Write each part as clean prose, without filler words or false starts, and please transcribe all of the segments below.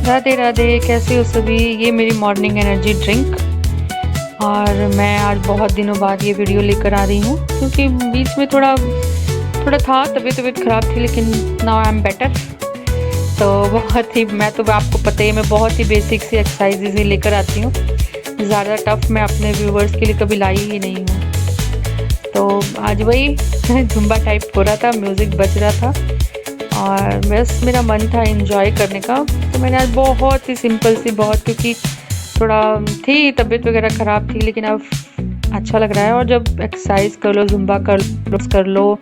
राधे राधे, कैसे हो सभी। ये मेरी मॉर्निंग एनर्जी ड्रिंक और मैं आज बहुत दिनों बाद ये वीडियो लेकर आ रही हूँ क्योंकि बीच में थोड़ा था, तबीयत ख़राब थी, लेकिन नाउ आई एम बेटर। तो बहुत ही मैं तो आपको पता ही, मैं बहुत ही बेसिक सी एक्सरसाइजेज ही लेकर आती हूँ। ज़्यादा टफ मैं अपने व्यूवर्स के लिए कभी लाई ही नहीं हूँ। तो आज वही जुम्बा टाइप हो रहा था, म्यूज़िक बज रहा था और बस मेरा मन था एंजॉय करने का। तो मैंने आज बहुत ही सिंपल सी, बहुत क्योंकि थोड़ा थी तबीयत वगैरह ख़राब थी, लेकिन अब अच्छा लग रहा है। और जब एक्सरसाइज कर लो, जुम्बा कर लो,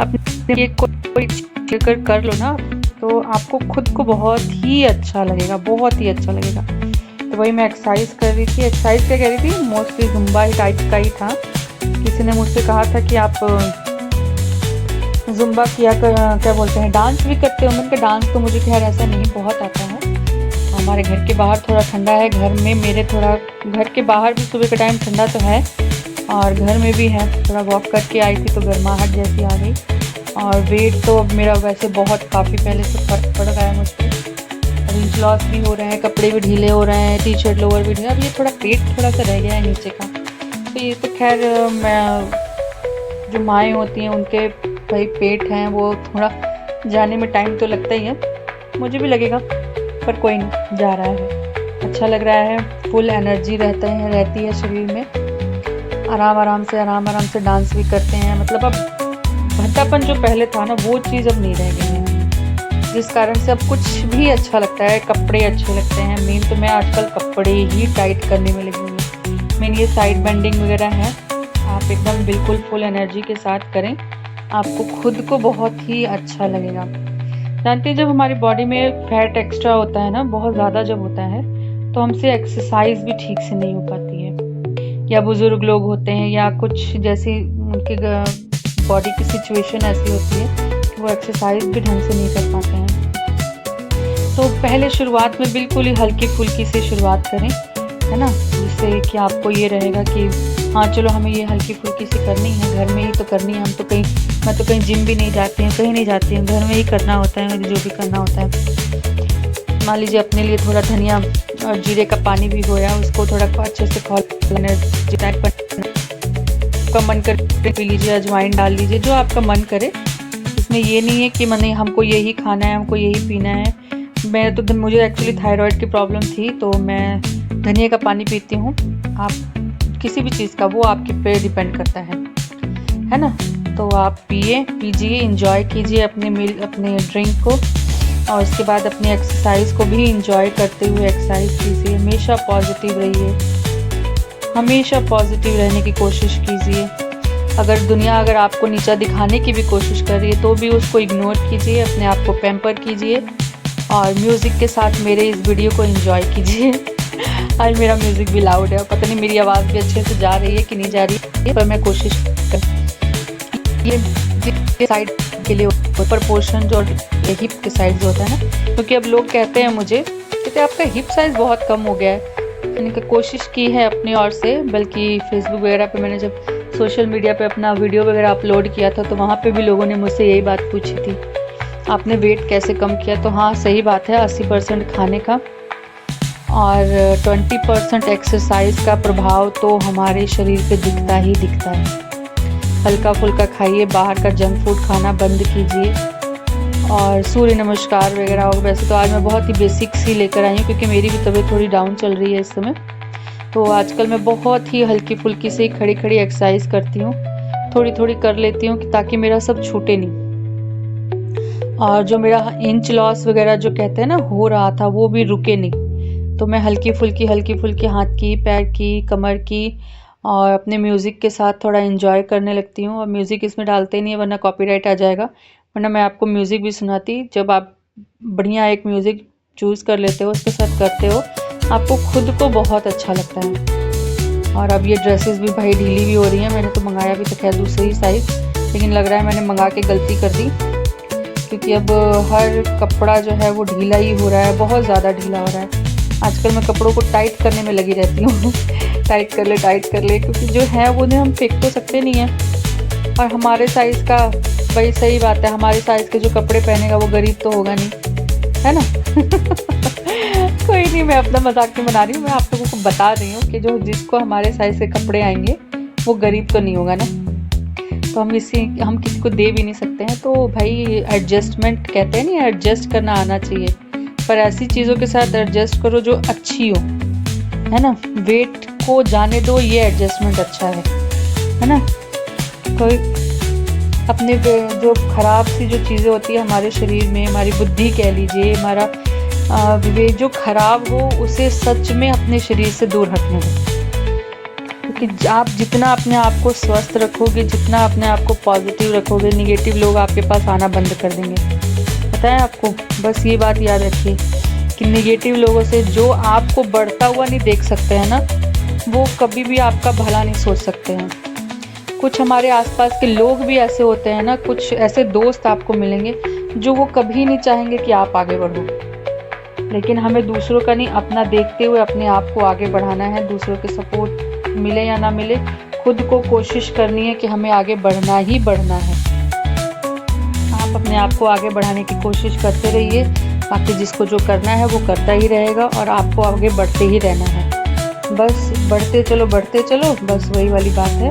अपने कोई कर लो ना, तो आपको खुद को बहुत ही अच्छा लगेगा, बहुत ही अच्छा लगेगा। तो वही मैं एक्सरसाइज कर रही थी। एक्सरसाइज क्या कह रही थी, मोस्टली जुम्बा ही टाइप का ही था। किसी ने मुझसे कहा था कि आप जुम्बा क्या बोलते हैं, डांस भी करते हो। मैंने कहा डांस तो मुझे खैर ऐसा नहीं बहुत आता है। हमारे घर के बाहर थोड़ा ठंडा है, घर में मेरे थोड़ा, घर के बाहर भी सुबह के टाइम ठंडा तो है और घर में भी है। थोड़ा वॉक करके आई थी तो गर्माहट जैसी आ गई। और वेट तो अब मेरा वैसे बहुत काफ़ी पहले से फर्क पड़ गया है मुझसे। इंच लॉस भी हो रहे हैं, कपड़े भी ढीले हो रहे हैं, टी शर्ट लोअर भी ढीले। अब ये थोड़ा पेट थोड़ा सा रह गया है नीचे का। तो ये तो खैर मैं, जो माएँ होती हैं उनके भाई पेट हैं, वो थोड़ा जाने में टाइम तो लगता ही है, मुझे भी लगेगा, पर कोई नहीं, जा रहा है, अच्छा लग रहा है। फुल एनर्जी रहती है शरीर में। आराम आराम से डांस भी करते हैं। मतलब अब भद्दापन जो पहले था ना, वो चीज़ अब नहीं रह गई है, जिस कारण से अब कुछ भी अच्छा लगता है, कपड़े अच्छे लगते हैं। मेन तो मैं आजकल कपड़े ही टाइट करने में लगी हुई हूँ। मेन ये साइड बेंडिंग वगैरह है, आप एकदम बिल्कुल फुल एनर्जी के साथ करें, आपको खुद को बहुत ही अच्छा लगेगा। जानते हैं, जब हमारी बॉडी में फैट एक्स्ट्रा होता है ना, बहुत ज़्यादा जब होता है, तो हमसे एक्सरसाइज भी ठीक से नहीं हो पाती है। या बुज़ुर्ग लोग होते हैं, या कुछ जैसी उनकी बॉडी की सिचुएशन ऐसी होती है कि वो एक्सरसाइज भी ढंग से नहीं कर पाते हैं। तो पहले शुरुआत में बिल्कुल ही हल्की फुल्की से शुरुआत करें, है ना, जिससे कि आपको ये रहेगा कि हाँ चलो हमें ये हल्की फुल्की सी करनी है, घर में ही तो करनी है। मैं तो कहीं जिम भी नहीं जाती हूँ, कहीं नहीं जाती हूँ, घर में ही करना होता है मुझे जो भी करना होता है। मान लीजिए अपने लिए थोड़ा धनिया और जीरे का पानी भी होया, उसको थोड़ा अच्छे से आपका मन करे पी लीजिए, अजवाइन डाल लीजिए, जो आपका मन करे। इसमें ये नहीं है कि मैंने हमको यही खाना है, हमको यही पीना है। मुझे एक्चुअली थायराइड की प्रॉब्लम थी, तो मैं धनिया का पानी पीती हूँ। आप किसी भी चीज़ का, वो आपके पे डिपेंड करता है ना। तो आप पीजिए, इंजॉय कीजिए अपने ड्रिंक को, और उसके बाद अपनी एक्सरसाइज को भी इंजॉय करते हुए एक्सरसाइज कीजिए। हमेशा पॉजिटिव रहिए, हमेशा पॉजिटिव रहने की कोशिश कीजिए। अगर आपको नीचा दिखाने की भी कोशिश कर रही है, तो भी उसको इग्नोर कीजिए, अपने आप को पैम्पर कीजिए और म्यूज़िक के साथ मेरे इस वीडियो को एंजॉय कीजिए। आज मेरा म्यूज़िक भी लाउड है, पता नहीं मेरी आवाज़ भी अच्छे से जा रही है कि नहीं जा रही है, पर मैं कोशिश ये साइड के लिए ऊपर पोर्शन जो हिप के साइड जो होता है ना, क्योंकि अब लोग कहते हैं मुझे, कहते आपका हिप साइज़ बहुत कम हो गया है। मैंने कोशिश की है अपनी ओर से, बल्कि फेसबुक वगैरह पे मैंने जब सोशल मीडिया पे अपना वीडियो वगैरह अपलोड किया था, तो वहाँ पे भी लोगों ने मुझसे यही बात पूछी थी, आपने वेट कैसे कम किया। तो हाँ, सही बात है, 80% खाने का और 20% एक्सरसाइज का प्रभाव तो हमारे शरीर पे दिखता ही दिखता है। हल्का फुल्का खाइए, बाहर का जंक फूड खाना बंद कीजिए, और सूर्य नमस्कार वगैरह हो। वैसे तो आज मैं बहुत ही बेसिक सी लेकर आई हूँ, क्योंकि मेरी भी तबीयत थोड़ी डाउन चल रही है इस समय। तो आजकल मैं बहुत ही हल्की फुल्की से खड़ी खड़ी एक्सरसाइज करती हूँ, थोड़ी थोड़ी कर लेती हूँ, ताकि मेरा सब छूटे नहीं। और जो मेरा इंच लॉस वगैरह जो कहते हैं ना हो रहा था, वो भी रुके नहीं। तो मैं हल्की फुल्की हाथ की, पैर की, कमर की, और अपने म्यूज़िक के साथ थोड़ा एंजॉय करने लगती हूँ। और म्यूज़िक इसमें डालते नहीं है, वरना कॉपीराइट आ जाएगा, वरना मैं आपको म्यूज़िक भी सुनाती। जब आप बढ़िया एक म्यूज़िक चूज़ कर लेते हो, उसके साथ करते हो, आपको खुद को बहुत अच्छा लगता है। और अब ये ड्रेसेस भी भाई ढीली भी हो रही हैं। मैंने तो मंगाया भी तो खैर दूसरी साइज़, लेकिन लग रहा है मैंने मंगा के गलती कर दी, क्योंकि अब हर कपड़ा जो है वो ढीला ही हो रहा है, बहुत ज़्यादा ढीला हो रहा है। आजकल मैं कपड़ों को टाइट करने में लगी रहती हूँ। टाइट कर ले, क्योंकि जो है वो हम फेंक तो सकते नहीं हैं। और हमारे साइज़ का, भाई सही बात है, हमारे साइज़ के जो कपड़े पहनेगा वो गरीब तो होगा नहीं, है ना। नहीं, मैं अपना मजाक नहीं बना रही हूँ, मैं आप लोगों को बता रही हूँ कि जो जिसको हमारे साइज के कपड़े आएंगे वो गरीब तो नहीं होगा ना, तो हम किसी को दे भी नहीं सकते हैं। तो भाई एडजस्टमेंट कहते हैं नहीं, एडजस्ट करना आना चाहिए, पर ऐसी चीज़ों के साथ एडजस्ट करो जो अच्छी हो, है ना। वेट को जाने दो, ये एडजस्टमेंट अच्छा है ना। कोई अपने जो खराब सी जो चीज़ें होती है हमारे शरीर में, हमारी बुद्धि कह लीजिए, हमारा विवेक जो खराब हो, उसे सच में अपने शरीर से दूर रखने दो। क्योंकि आप जितना अपने आप को स्वस्थ रखोगे, जितना अपने आप को पॉजिटिव रखोगे, निगेटिव लोग आपके पास आना बंद कर देंगे। पता है आपको, बस ये बात याद रखिए कि निगेटिव लोगों से जो आपको बढ़ता हुआ नहीं देख सकते हैं ना, वो कभी भी आपका भला नहीं सोच सकते हैं। कुछ हमारे आसपास के लोग भी ऐसे होते हैं ना, कुछ ऐसे दोस्त आपको मिलेंगे जो वो कभी नहीं चाहेंगे कि आप आगे बढ़ो, लेकिन हमें दूसरों का नहीं, अपना देखते हुए अपने आप को आगे बढ़ाना है। दूसरों के सपोर्ट मिले या ना मिले, खुद को कोशिश करनी है कि हमें आगे बढ़ना ही बढ़ना है। आप अपने आप को आगे बढ़ाने की कोशिश करते रहिए, बाकी जिसको जो करना है वो करता ही रहेगा और आपको आगे बढ़ते ही रहना है। बस बढ़ते चलो बस वही वाली बात है।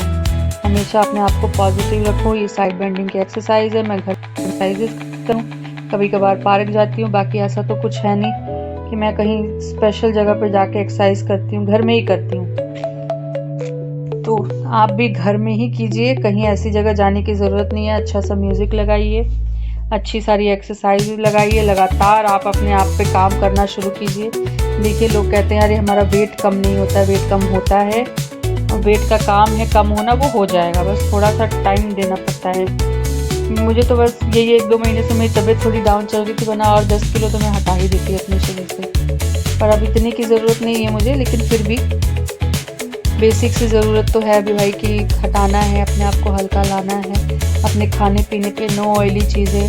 हमेशा अपने आप को पॉजिटिव रखो। ये साइड बेंडिंग की एक्सरसाइज है, मैं घर एक्सरसाइजेस करता हूँ, कभी कभार पार्क जाती हूँ, बाकी ऐसा तो कुछ है नहीं कि मैं कहीं स्पेशल जगह पर जाके एक्सरसाइज करती हूँ, घर में ही करती हूँ। तो आप भी घर में ही कीजिए, कहीं ऐसी जगह जाने की ज़रूरत नहीं है। अच्छा सा म्यूज़िक लगाइए, अच्छी सारी एक्सरसाइज लगाइए, लगातार आप अपने आप पे काम करना शुरू कीजिए। देखिए लोग कहते हैं अरे हमारा वेट कम नहीं होता, वेट कम होता है, वेट का काम है कम होना, वो हो जाएगा, बस थोड़ा सा टाइम देना पड़ता है। मुझे तो बस यही 1-2 महीने से मेरी तबीयत थोड़ी डाउन चल रही थी, वरना और 10 किलो तो मैं हटा ही देती अपने शरीर से, पर अब इतने की ज़रूरत नहीं है मुझे, लेकिन फिर भी बेसिक सी ज़रूरत तो है अभी भाई कि हटाना है, अपने आप को हल्का लाना है। अपने खाने पीने पे नो ऑयली चीज़ें,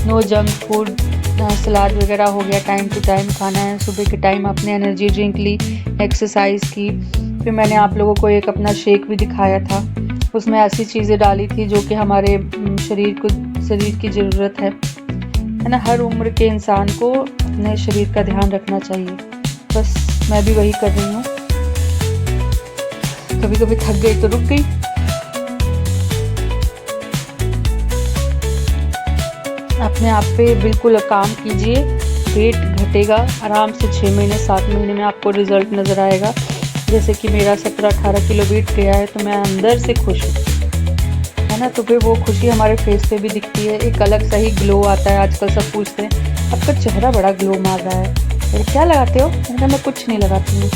नो जंक फूड, सलाद वगैरह हो गया, टाइम टू टाइम खाना है। सुबह के टाइम आपने एनर्जी ड्रिंक ली, एक्सरसाइज की, फिर मैंने आप लोगों को एक अपना शेक भी दिखाया था, उसमें ऐसी चीज़ें डाली थी जो कि हमारे शरीर की ज़रूरत है ना। हर उम्र के इंसान को अपने शरीर का ध्यान रखना चाहिए, बस मैं भी वही कर रही हूँ। कभी कभी थक गई तो रुक गई। अपने आप पे बिल्कुल काम कीजिए, वेट घटेगा आराम से। 6 महीने 7 महीने में आपको रिजल्ट नज़र आएगा। जैसे कि मेरा 17-18 किलो वेट गया है, तो मैं अंदर से खुश हूँ, है ना। तो फिर वो खुशी हमारे फेस पे भी दिखती है, एक अलग सा ही ग्लो आता है। आजकल सब पूछते हैं आपका चेहरा बड़ा ग्लो मार रहा है, अरे क्या लगाते हो? मैं कुछ नहीं लगाती हूँ,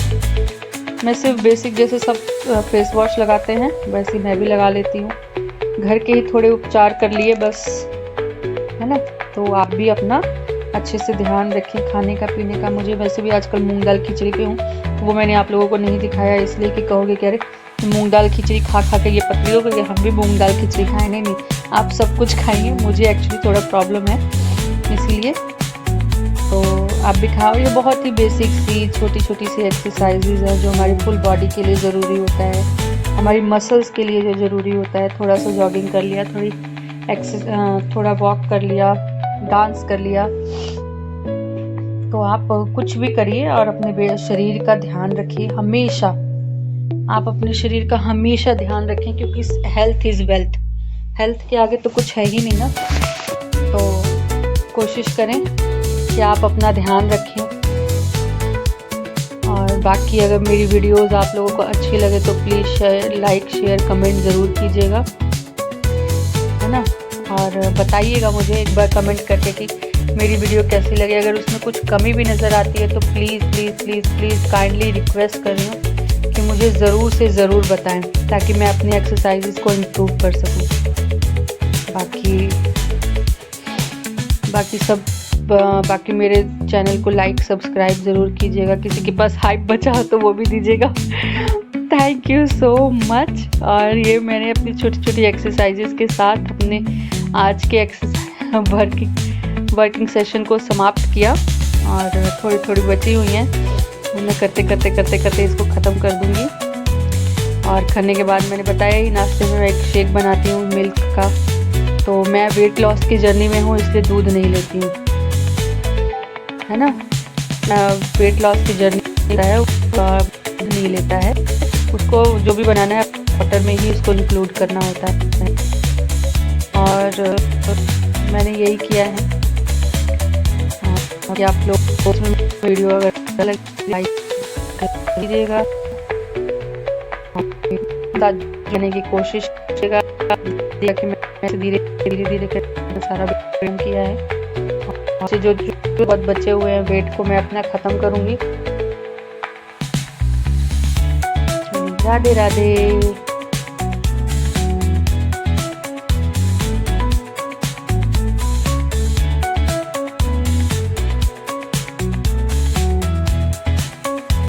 मैं सिर्फ बेसिक जैसे सब फेस वॉश लगाते हैं वैसे मैं भी लगा लेती हूँ। घर के ही थोड़े उपचार कर लिए बस, है ना। तो आप भी अपना अच्छे से ध्यान रखें खाने का पीने का। मुझे वैसे भी आजकल मूंग दाल खिचड़ी पे हूँ, तो वो मैंने आप लोगों को नहीं दिखाया, इसलिए कि कहोगे कि अरे मूंग दाल खिचड़ी खा खा के ये पतली हो गई, हम भी मूंग दाल खिचड़ी खाएं। नहीं, आप सब कुछ खाइए, मुझे एक्चुअली थोड़ा प्रॉब्लम है इसीलिए, तो आप भी खाओ। ये बहुत ही बेसिक सी छोटी छोटी सी एक्सरसाइजेज है जो हमारी फुल बॉडी के लिए ज़रूरी होता है, हमारी मसल्स के लिए जो ज़रूरी होता है। थोड़ा सा जॉगिंग कर लिया, थोड़ा वॉक कर लिया, डांस कर लिया, तो आप कुछ भी करिए और अपने शरीर का ध्यान रखिए हमेशा। आप अपने शरीर का हमेशा ध्यान रखें, क्योंकि हेल्थ इज़ वेल्थ, हेल्थ के आगे तो कुछ है ही नहीं ना। तो कोशिश करें कि आप अपना ध्यान रखें। और बाकी अगर मेरी वीडियोस आप लोगों को अच्छी लगे तो प्लीज़ लाइक शेयर कमेंट ज़रूर कीजिएगा, है ना। और बताइएगा मुझे एक बार कमेंट करके कि मेरी वीडियो कैसी लगी। अगर उसमें कुछ कमी भी नज़र आती है तो please please please please kindly request कर रही हूँ कि मुझे ज़रूर से ज़रूर बताएं, ताकि मैं अपनी एक्सरसाइजेस को इम्प्रूव कर सकूँ। बाकी मेरे चैनल को लाइक सब्सक्राइब ज़रूर कीजिएगा। किसी के पास हाइप बचा हो तो वो भी दीजिएगा। Thank you so much. और ये मैंने अपनी छोटी छोटी एक्सरसाइजेस के साथ अपने आज के वर्किंग सेशन को समाप्त किया, और थोड़ी थोड़ी बची हुई हैं, मैं करते इसको ख़त्म कर दूँगी। और खाने के बाद मैंने बताया ही नाश्ते में मैं एक शेक बनाती हूँ मिल्क का। तो मैं वेट लॉस की जर्नी में हूँ, इसलिए दूध नहीं लेती हूँ, है ना। वेट लॉस की जर्नी है नहीं लेता है, उसको जो भी बनाना है बटर में ही उसको इंक्लूड करना होता है। और मैंने यही किया है। कि आप लोग वीडियो अगर लाइक कीजिएगा, जाने की कोशिश कीजिएगा कि मैं धीरे धीरे कर सारा वेट किया है। और जो बहुत बचे हुए हैं वेट को मैं अपना ख़त्म करूँगी। राधे राधे।